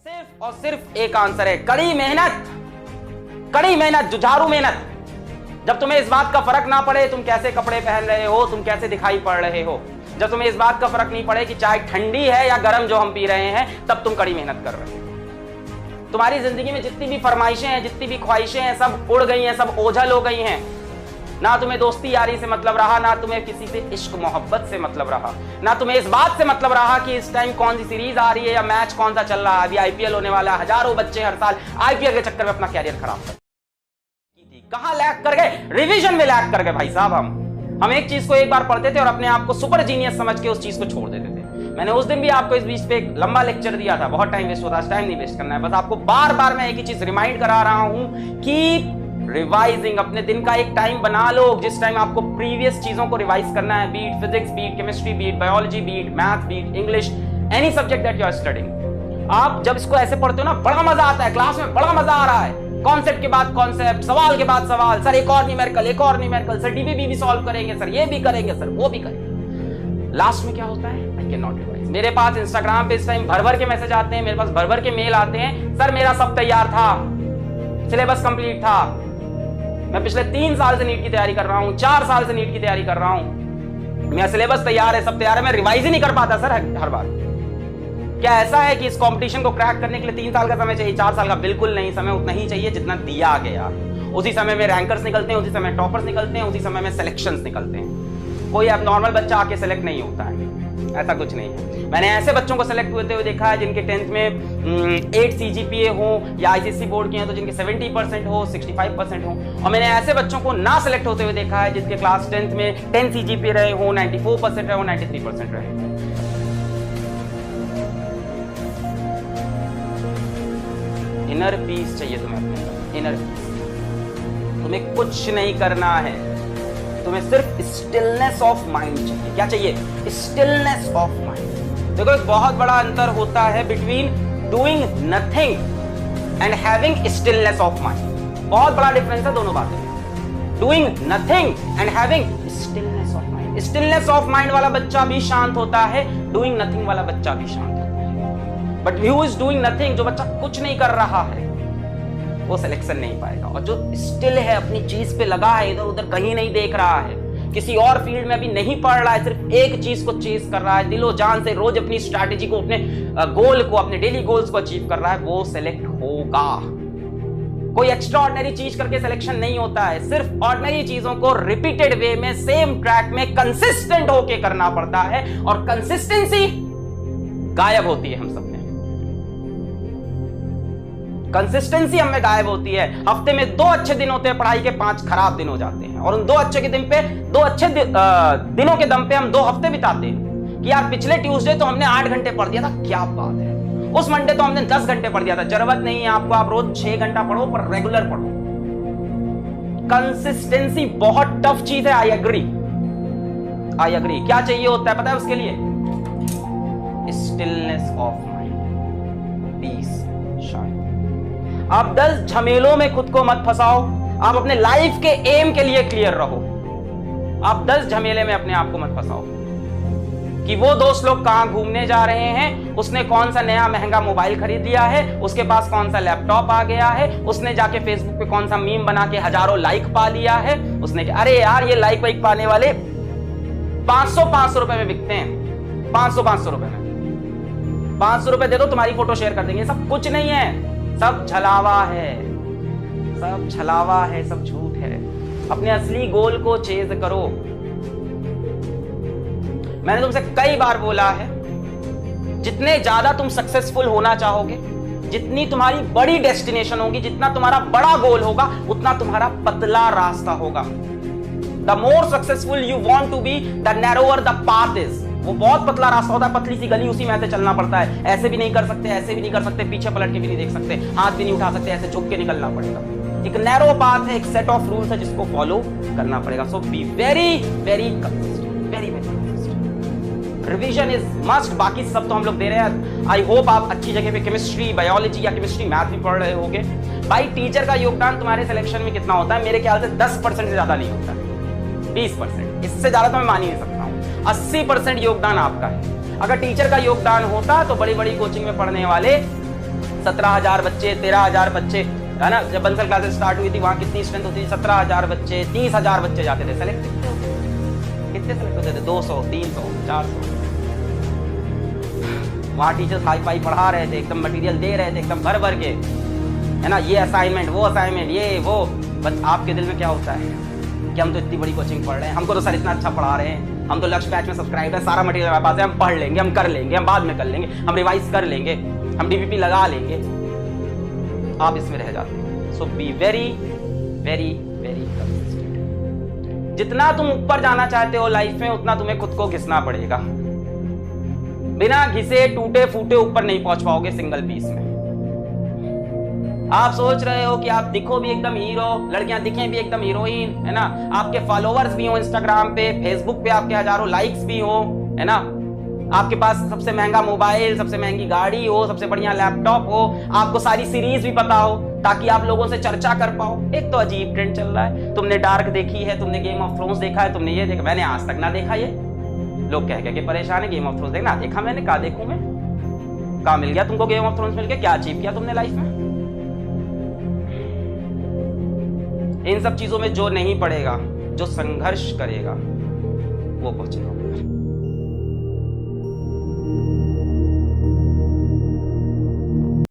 सिर्फ और सिर्फ एक आंसर है, कड़ी मेहनत, कड़ी मेहनत, जुझारू मेहनत। जब तुम्हें इस बात का फर्क ना पड़े तुम कैसे कपड़े पहन रहे हो, तुम कैसे दिखाई पड़ रहे हो, जब तुम्हें इस बात का फर्क नहीं पड़े कि चाय ठंडी है या गर्म जो हम पी रहे हैं, तब तुम कड़ी मेहनत कर रहे हो। तुम्हारी जिंदगी में जितनी भी फरमाइशें हैं, जितनी भी ख्वाहिशें हैं, सब उड़ गई हैं, सब ओझल हो गई हैं। ना तुम्हें दोस्ती यारी से मतलब रहा, ना तुम्हें किसी से इश्क मोहब्बत से मतलब रहा, ना तुम्हें इस बात से मतलब रहा कि इस टाइम कौन सी सीरीज आ रही है या मैच कौन सा चल रहा है। अभी आईपीएल होने वाला है, हजारों बच्चे हर साल आईपीएल के चक्कर में अपना कैरियर खराब कर, कहां लैग कर गए, रिवीजन में लैग कर गए भाई साहब। हम एक चीज को एक बार पढ़ते थे और अपने आप को सुपर जीनियस समझ के उस चीज को छोड़ देते थे। मैंने उस दिन भी आपको इस बीच पे एक लंबा लेक्चर दिया था, बहुत टाइम वेस्ट होता है, टाइम नहीं वेस्ट करना है, बस आपको बार बार मैं एक ही चीज रिमाइंड करा रहा हूं कि रिवाइजिंग, अपने दिन का एक टाइम बना लो जिस टाइम आपको प्रीवियस चीजों को रिवाइज करना है, beat physics, beat chemistry, beat biology, beat math, beat English, any subject that you are studying. आप जब इसको ऐसे पढ़ते हो ना, बड़ा मजा आता है, क्लास में बड़ा मजा आ रहा है, कॉन्सेप्ट के बाद कॉन्सेप्ट, सवाल के बाद सवाल, सर एक और न्यूमेरिकल, एक और न्यूमेरिकल, सर डीबीबी भी सॉल्व करेंगे, सर ये भी करेंगे, सर वो भी करेंगे। लास्ट में क्या होता है, आई कैन नॉट रिवाइज। मेरे पास इंस्टाग्राम पे इस टाइम भर भर के मैसेज आते हैं, मेरे पास भर भर के मेल आते हैं, सर मेरा सब तैयार था, सिलेबस कंप्लीट था, मैं पिछले 3 साल से नीट की तैयारी कर रहा हूं, 4 साल से नीट की तैयारी कर रहा हूं, मेरा सिलेबस तैयार है, सब तैयार है, मैं रिवाइज ही नहीं कर पाता सर हर बार। क्या ऐसा है कि इस कंपटीशन को क्रैक करने के लिए 3 साल का समय चाहिए, 4 साल का? बिल्कुल नहीं, समय उतना ही चाहिए जितना दिया गया। उसी समय में रैंकर्स निकलते हैं, उसी समय टॉपर्स निकलते हैं, उसी समय में सिलेक्शंस निकलते हैं। कोई अब नॉर्मल बच्चा आके सेलेक्ट नहीं होता है, ऐसा कुछ नहीं है। मैंने ऐसे बच्चों को सेलेक्ट होते हुए देखा है जिनके 10th में 8 CGPA हो या आईसीएसई बोर्ड के हैं तो जिनके 70% हो, 65% हो, और मैंने ऐसे बच्चों को ना सेलेक्ट होते हुए देखा है जिनके क्लास 10th में 10 CGPA रहे हो, 94% रहे हो, 93% रहे हो। इनर पीस चाहिए तुम्हें, अपने इनर पीस। तुम्हें कुछ नहीं करना है, तुम्हें सिर्फ स्टिलनेस ऑफ माइंड चाहिए। क्या चाहिए? Stillness of mind. देखो एक बहुत बड़ा अंतर होता है between doing nothing and having stillness of mind. बहुत बड़ा डिफरेंस है दोनों बातें में। Doing nothing and having stillness of mind. Stillness of mind वाला बच्चा भी शांत होता है, डूइंग नथिंग वाला बच्चा भी शांत होता है। But who is doing nothing, जो बच्चा कुछ नहीं कर रहा है, वो सिलेक्शन नहीं पाएगा। और जो स्टिल है, अपनी चीज पे लगा है, इधर उधर कहीं नहीं देख रहा है, किसी और फील्ड में भी नहीं पढ़ रहा है, सिर्फ एक चीज को चेस कर रहा है, दिलो जान से रोज अपनी स्ट्रैटेजी को, अपने गोल को, अपने डेली गोल्स को अचीव कर रहा है, वो सिलेक्ट होगा। कोई एक्स्ट्रा ऑर्डिनरी चीज करके सिलेक्शन नहीं होता है, सिर्फ ऑर्डिनरी चीजों को रिपीटेड वे में, सेम ट्रैक में कंसिस्टेंट होके करना पड़ता है, और कंसिस्टेंसी गायब होती है हम सब में। कंसिस्टेंसी हमें गायब होती है। हफ्ते में 2 अच्छे दिन होते हैं, पढ़ाई के 5 खराब दिन हो जाते हैं, और उन 2 अच्छे के दिन पे, 2 अच्छे दिनों के दम पे हम 2 हफ्ते बिताते हैं कि यार पिछले ट्यूसडे तो हमने 8 घंटे पढ़ दिया था, क्या बात है, उस मंडे तो हमने 10 घंटे पढ़ दिया था। जरूरत नहीं है आपको, आप रोज 6 घंटा पढ़ो, पर रेगुलर पढ़ो। कंसिस्टेंसी बहुत टफ चीज है, आई एग्री। क्या चाहिए होता है पता है उसके लिए? स्टिलनेस ऑफ माइंड, पीस, शांति। आप 10 झमेलों में खुद को मत फंसाओ, आप अपने लाइफ के एम के लिए क्लियर रहो। आप 10 झमेले में अपने आप को मत फंसाओ कि वो दोस्त लोग कहां घूमने जा रहे हैं, उसने कौन सा नया महंगा मोबाइल खरीद लिया है, उसके पास कौन सा लैपटॉप आ गया है, उसने जाके फेसबुक पे कौन सा मीम बना के हजारों लाइक पा लिया है, उसने अरे यार ये लाइक वाइक पाने वाले 500 रुपए में बिकते हैं, 500 रुपए में, 500 रुपए दे दो तुम्हारी फोटो शेयर कर देंगे। सब कुछ नहीं है, सब छलावा है, सब छलावा है, सब झूठ है। अपने असली गोल को चेज करो। मैंने तुमसे कई बार बोला है, जितने ज्यादा तुम सक्सेसफुल होना चाहोगे, जितनी तुम्हारी बड़ी डेस्टिनेशन होगी, जितना तुम्हारा बड़ा गोल होगा, उतना तुम्हारा पतला रास्ता होगा। The more successful you want to be, the narrower the path is. वो बहुत पतला रास्ता होता है, पतली सी गली, उसी में ऐसे चलना पड़ता है। ऐसे भी नहीं कर सकते, ऐसे भी नहीं कर सकते, पीछे पलट के भी नहीं देख सकते, हाथ भी नहीं उठा सकते, ऐसे झुक के निकलना पड़ेगा। एक नैरो पाथ है, एक सेट ऑफ रूल्स है जिसको फॉलो करना पड़ेगा। So be very very consistent, very very consistent. Revision is must, बाकी सब तो हम लोग दे रहे हैं। आई होप आप अच्छी जगह पे केमिस्ट्री, बायोलॉजी या केमिस्ट्री, मैथ भी पढ़ रहे होगे। भाई टीचर का योगदान तुम्हारे सिलेक्शन में कितना होता है? मेरे ख्याल से 10% से ज्यादा नहीं होता है, 20%, इससे ज्यादा तो मैं मान ही नहीं सकता हूँ। 80% योगदान आपका है। अगर टीचर का योगदान होता तो बड़ी बड़ी कोचिंग में पढ़ने वाले 17,000 बच्चे, 13,000 बच्चे, है ना। जब बंसल क्लासेस स्टार्ट हुई थी वहां कितनी स्ट्रेंथ होती थी? 17,000 बच्चे, 30,000 बच्चे जाते थे। सेलेक्ट कितने सेलेक्ट होते थे? 200, 300, 400। वहां टीचर्स हाई फाई पढ़ा रहे थे, एकदम मटेरियल दे रहे थे, एकदम भर भर के, है ना। ये असाइनमेंट, वो असाइनमेंट, ये वो। बस आपके दिल में क्या होता है कि हम तो इतनी बड़ी कोचिंग पढ़ रहे हैं, हमको तो सर इतना अच्छा पढ़ा रहे हैं, हम तो लक्ष्य बैच में सब्सक्राइब है, सारा मटेरियल हमारे पास है, हम पढ़ लेंगे, हम कर लेंगे, हम बाद में कर लेंगे, हम रिवाइज कर लेंगे, हम डीपीपी लगा लेंगे। आप इसमें रह जाते हैं। So be very very very consistent. जितना तुम ऊपर जाना चाहते हो लाइफ में, उतना तुम्हें खुद को घिसना पड़ेगा। बिना घिसे टूटे फूटे ऊपर नहीं पहुंच पाओगे सिंगल पीस में। आप सोच रहे हो कि आप दिखो भी एकदम हीरो, लड़कियां दिखें भी एकदम हीरोइन, है ना, आपके फॉलोअर्स भी हो इंस्टाग्राम पे, फेसबुक पे आपके हजारों लाइक्स भी हो, है ना, आपके पास सबसे महंगा मोबाइल, सबसे महंगी गाड़ी हो, सबसे बढ़िया लैपटॉप हो, आपको सारी सीरीज भी पता हो ताकि आप लोगों से चर्चा कर पाओ। एक तो अजीब ट्रेंड चल रहा है, तुमने डार्क देखी है, तुमने गेम ऑफ थ्रोन्स देखा है, तुमने ये देखा, मैंने आज तक ना देखा। ये लोग कह के परेशान है, गेम ऑफ थ्रोन्स देखना देखा मैंने, कहा देखूं मैं, कहा मिल गया तुमको गेम ऑफ थ्रोन्स मिल गया, क्या अचीव किया तुमने लाइफ में? इन सब चीजों में जो नहीं पड़ेगा, जो संघर्ष करेगा, वो पहुंचेगा।